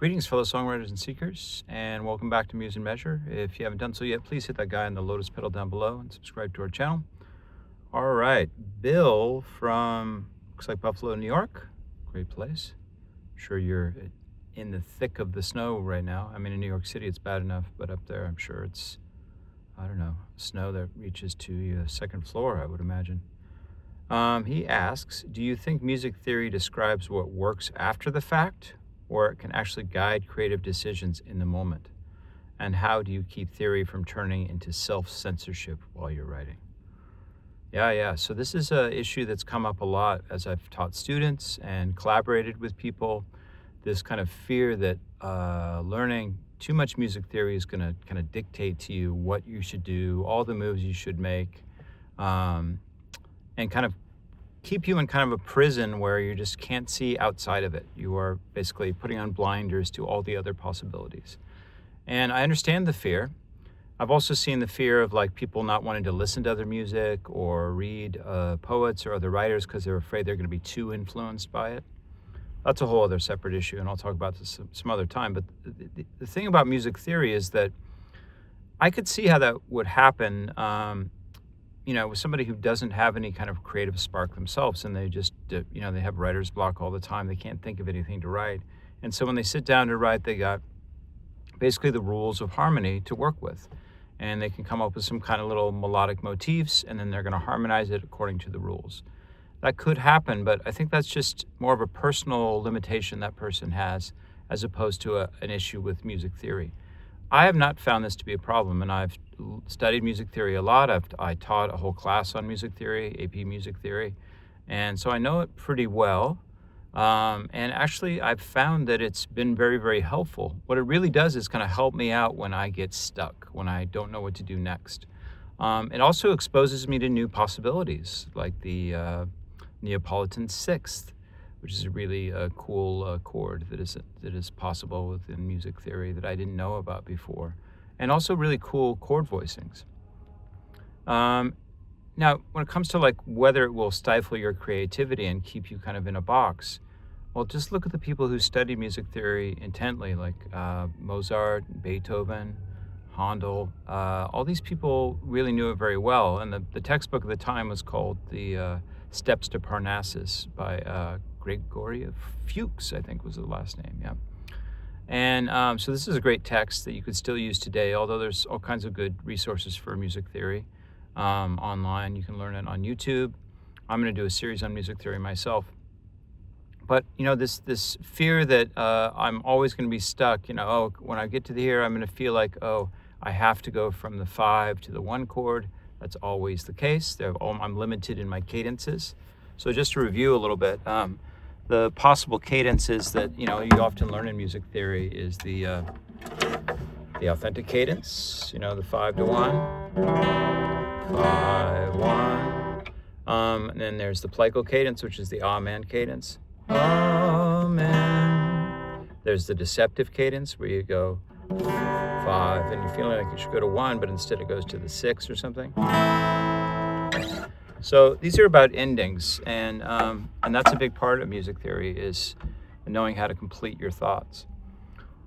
Greetings, fellow songwriters and seekers, and welcome back to Muse and Measure. If you haven't done so yet, please hit that guy on the lotus pedal down below and subscribe to our channel. All right, Bill from, looks like Buffalo, New York. Great place. I'm sure you're in the thick of the snow right now. I mean, in New York City, it's bad enough, but up there, I'm sure it's, I don't know, snow that reaches to the second floor, I would imagine. He asks, do you think music theory describes what works after the fact, or it can actually guide creative decisions in the moment? And how do you keep theory from turning into self-censorship while you're writing? Yeah. So this is an issue that's come up a lot as I've taught students and collaborated with people. This kind of fear that learning too much music theory is going to kind of dictate to you what you should do, all the moves you should make, and kind of keep you in kind of a prison where you just can't see outside of it. You are basically putting on blinders to all the other possibilities. And I understand the fear. I've also seen the fear of like people not wanting to listen to other music or read poets or other writers because they're afraid they're going to be too influenced by it. That's a whole other separate issue, and I'll talk about this some other time. But the thing about music theory is that I could see how that would happen with somebody who doesn't have any kind of creative spark themselves, and they just, they have writer's block all the time. They can't think of anything to write. And so when they sit down to write, they got basically the rules of harmony to work with. And they can come up with some kind of little melodic motifs, and then they're going to harmonize it according to the rules. That could happen, but I think that's just more of a personal limitation that person has as opposed to an issue with music theory. I have not found this to be a problem, and I've studied music theory a lot. I taught a whole class on music theory, AP music theory, and so I know it pretty well. And actually, I've found that it's been very, very helpful. What it really does is kind of help me out when I get stuck, when I don't know what to do next. It also exposes me to new possibilities, like the Neapolitan sixth, which is a really cool chord that is possible within music theory that I didn't know about before, and also really cool chord voicings. Now, when it comes to like whether it will stifle your creativity and keep you kind of in a box, well, just look at the people who study music theory intently, like Mozart, Beethoven, Handel. All these people really knew it very well, and the textbook at the time was called the Steps to Parnassus by Gregory Fuchs, I think was the last name, yeah. And so this is a great text that you could still use today, although there's all kinds of good resources for music theory online. You can learn it on YouTube. I'm going to do a series on music theory myself. But, this fear that I'm always going to be stuck, when I get to here, I'm going to feel like, I have to go from the 5 to the 1 chord. That's always the case. I'm limited in my cadences. So just to review a little bit, the possible cadences that you often learn in music theory is the authentic cadence, the 5 to 1, 5, 1. And then there's the plico cadence, which is the amen cadence. Amen. There's the deceptive cadence where you go 5 and you're feeling like you should go to 1, but instead it goes to the 6 or something. So these are about endings, and that's a big part of music theory, is knowing how to complete your thoughts.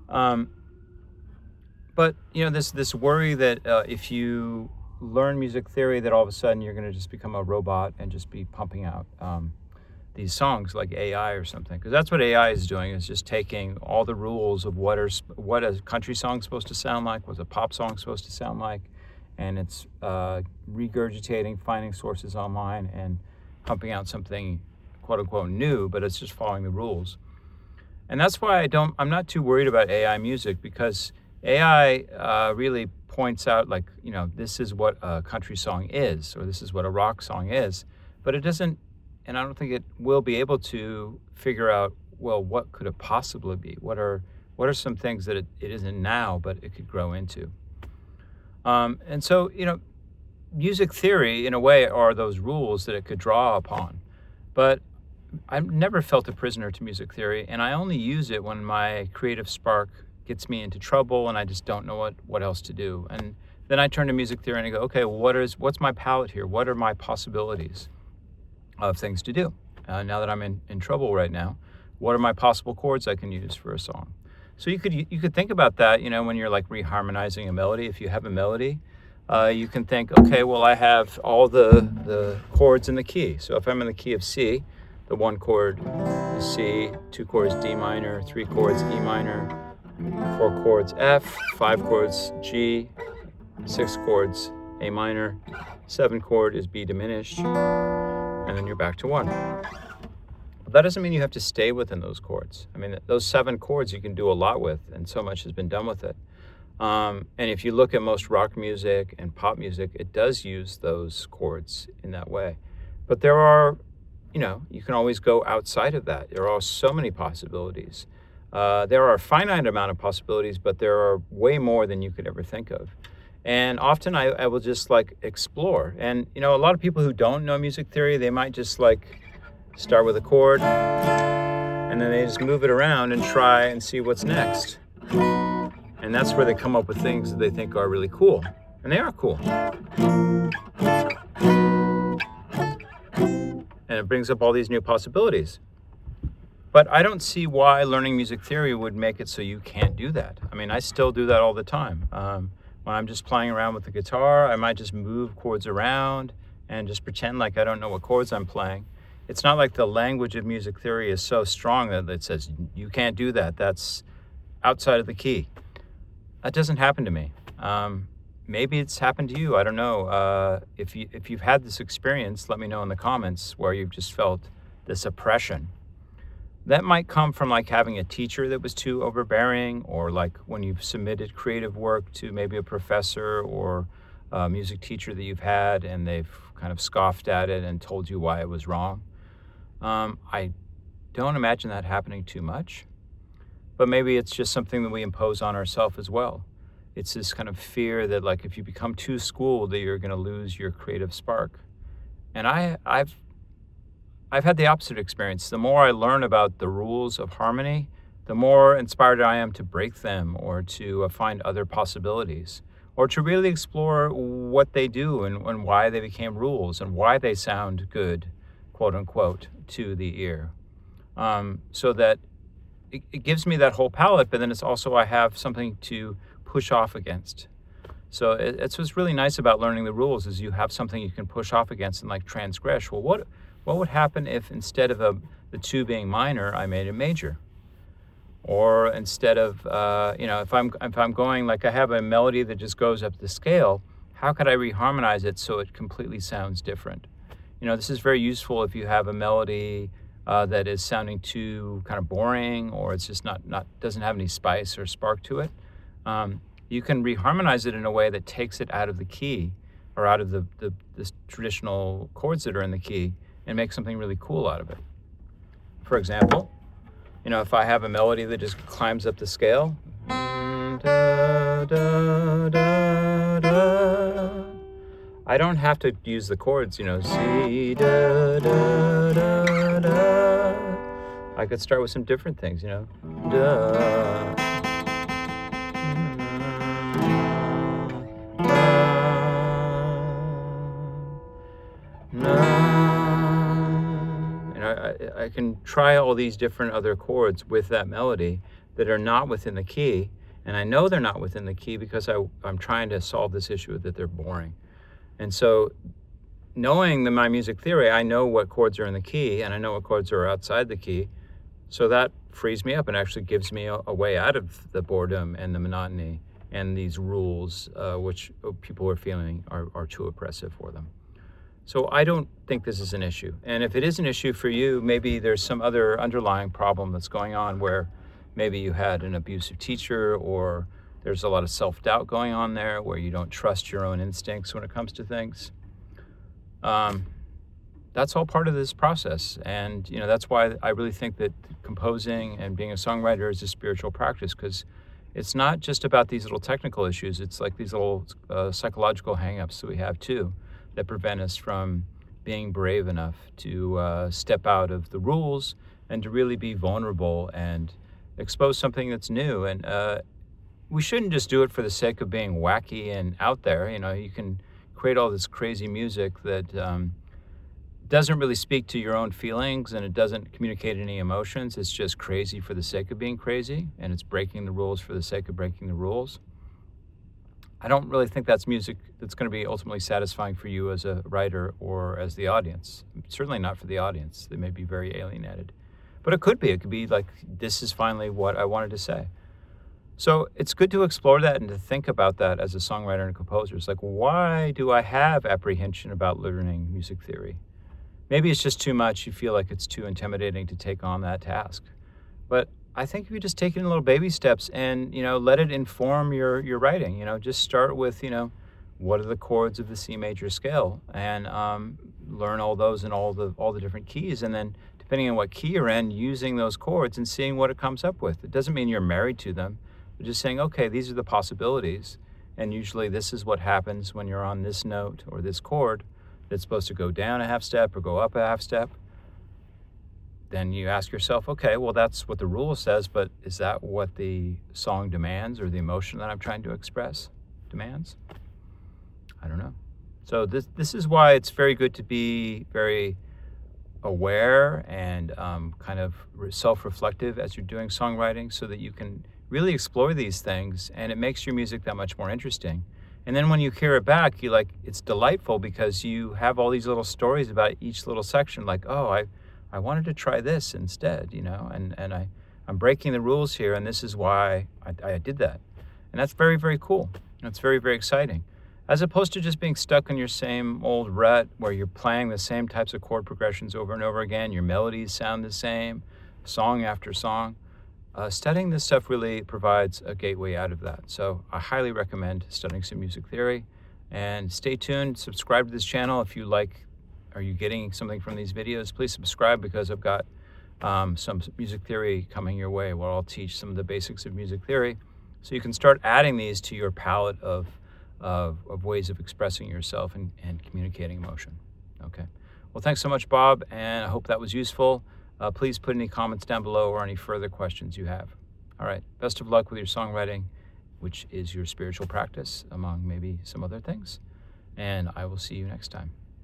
But this worry that if you learn music theory, that all of a sudden you're going to just become a robot and just be pumping out these songs like AI or something, because that's what AI is doing, is just taking all the rules of what a country song is supposed to sound like, what a pop song is supposed to sound like, and it's regurgitating, finding sources online and pumping out something quote unquote new, but it's just following the rules. And that's why I'm not too worried about AI music, because AI really points out like, this is what a country song is, or this is what a rock song is, but it doesn't, and I don't think it will be able to figure out, well, what could it possibly be? What are some things that it isn't now, but it could grow into? And so, music theory, in a way, are those rules that it could draw upon. But I've never felt a prisoner to music theory, and I only use it when my creative spark gets me into trouble and I just don't know what else to do. And then I turn to music theory and I go, okay, well, what's my palette here? What are my possibilities of things to do? Now that I'm in trouble right now, what are my possible chords I can use for a song? So you could think about that, when you're like reharmonizing a melody. If you have a melody, you can think, okay, well, I have all the chords in the key. So if I'm in the key of C, the one chord is C, two chords D minor, three chords E minor, four chords F, five chords G, six chords A minor, seven chord is B diminished, and then you're back to one. But that doesn't mean you have to stay within those chords. I mean, those seven chords you can do a lot with, and so much has been done with it. And if you look at most rock music and pop music, it does use those chords in that way. But there are, you can always go outside of that. There are so many possibilities. There are a finite amount of possibilities, but there are way more than you could ever think of. And often I will just like explore. And, a lot of people who don't know music theory, they might just like start with a chord, and then they just move it around and try and see what's next. And that's where they come up with things that they think are really cool. And they are cool. And it brings up all these new possibilities. But I don't see why learning music theory would make it so you can't do that. I mean, I still do that all the time. When I'm just playing around with the guitar, I might just move chords around and just pretend like I don't know what chords I'm playing. It's not like the language of music theory is so strong that it says, you can't do that. That's outside of the key. That doesn't happen to me. Maybe it's happened to you. I don't know. If you've had this experience, let me know in the comments where you've just felt this oppression. That might come from like having a teacher that was too overbearing, or like when you've submitted creative work to maybe a professor or a music teacher that you've had and they've kind of scoffed at it and told you why it was wrong. I don't imagine that happening too much, but maybe it's just something that we impose on ourselves as well. It's this kind of fear that like if you become too schooled that you're going to lose your creative spark. And I've had the opposite experience. The more I learn about the rules of harmony, the more inspired I am to break them, or to find other possibilities, or to really explore what they do and why they became rules and why they sound good, quote unquote, to the ear. So that it gives me that whole palette, but then it's also I have something to push off against. So it's what's really nice about learning the rules is you have something you can push off against and like transgress. Well, what would happen if instead of the two being minor, I made it major? Or instead of, if I'm going, like I have a melody that just goes up the scale, how could I reharmonize it so it completely sounds different? This is very useful if you have a melody that is sounding too kind of boring, or it's just not doesn't have any spice or spark to it. You can reharmonize it in a way that takes it out of the key, or out of the traditional chords that are in the key, and make something really cool out of it. For example, if I have a melody that just climbs up the scale, da, da, da, da, I don't have to use the chords, C, da, da, da, da. I could start with some different things, da. I can try all these different other chords with that melody that are not within the key, and I know they're not within the key because I'm trying to solve this issue that they're boring. And so knowing my music theory, I know what chords are in the key and I know what chords are outside the key, so that frees me up and actually gives me a way out of the boredom and the monotony and these rules which people are feeling are too oppressive for them. So I don't think this is an issue. And if it is an issue for you, maybe there's some other underlying problem that's going on where maybe you had an abusive teacher, or there's a lot of self-doubt going on there where you don't trust your own instincts when it comes to things. That's all part of this process. And, that's why I really think that composing and being a songwriter is a spiritual practice, because it's not just about these little technical issues. It's like these little psychological hangups that we have too, that prevent us from being brave enough to step out of the rules and to really be vulnerable and expose something that's new. And we shouldn't just do it for the sake of being wacky and out there. You can create all this crazy music that doesn't really speak to your own feelings and it doesn't communicate any emotions. It's just crazy for the sake of being crazy, and it's breaking the rules for the sake of breaking the rules. I don't really think that's music that's going to be ultimately satisfying for you as a writer or as the audience. Certainly not for the audience. They may be very alienated. But it could be. It could be like, this is finally what I wanted to say. So it's good to explore that and to think about that as a songwriter and a composer. It's like, why do I have apprehension about learning music theory? Maybe it's just too much. You feel like it's too intimidating to take on that task. But I think if you just take it in little baby steps and, let it inform your writing, just start with, what are the chords of the C major scale, and learn all those and all the different keys. And then depending on what key you're in, using those chords and seeing what it comes up with. It doesn't mean you're married to them, but just saying, okay, these are the possibilities. And usually this is what happens when you're on this note or this chord that's supposed to go down a half step or go up a half step. Then you ask yourself, okay, well, that's what the rule says, but is that what the song demands, or the emotion that I'm trying to express demands? I don't know. So this is why it's very good to be very aware and kind of self-reflective as you're doing songwriting, so that you can really explore these things, and it makes your music that much more interesting. And then when you hear it back, it's delightful because you have all these little stories about each little section, like, oh, I wanted to try this instead, and I'm breaking the rules here, and this is why I did that. And that's very, very cool. That's very, very exciting. As opposed to just being stuck in your same old rut where you're playing the same types of chord progressions over and over again, your melodies sound the same, song after song. Studying this stuff really provides a gateway out of that. So I highly recommend studying some music theory. And stay tuned, subscribe to this channel if you like. Are you getting something from these videos? Please subscribe, because I've got some music theory coming your way where I'll teach some of the basics of music theory, so you can start adding these to your palette of ways of expressing yourself and communicating emotion. Okay. Well, thanks so much, Bob, and I hope that was useful. Please put any comments down below or any further questions you have. All right. Best of luck with your songwriting, which is your spiritual practice, among maybe some other things. And I will see you next time.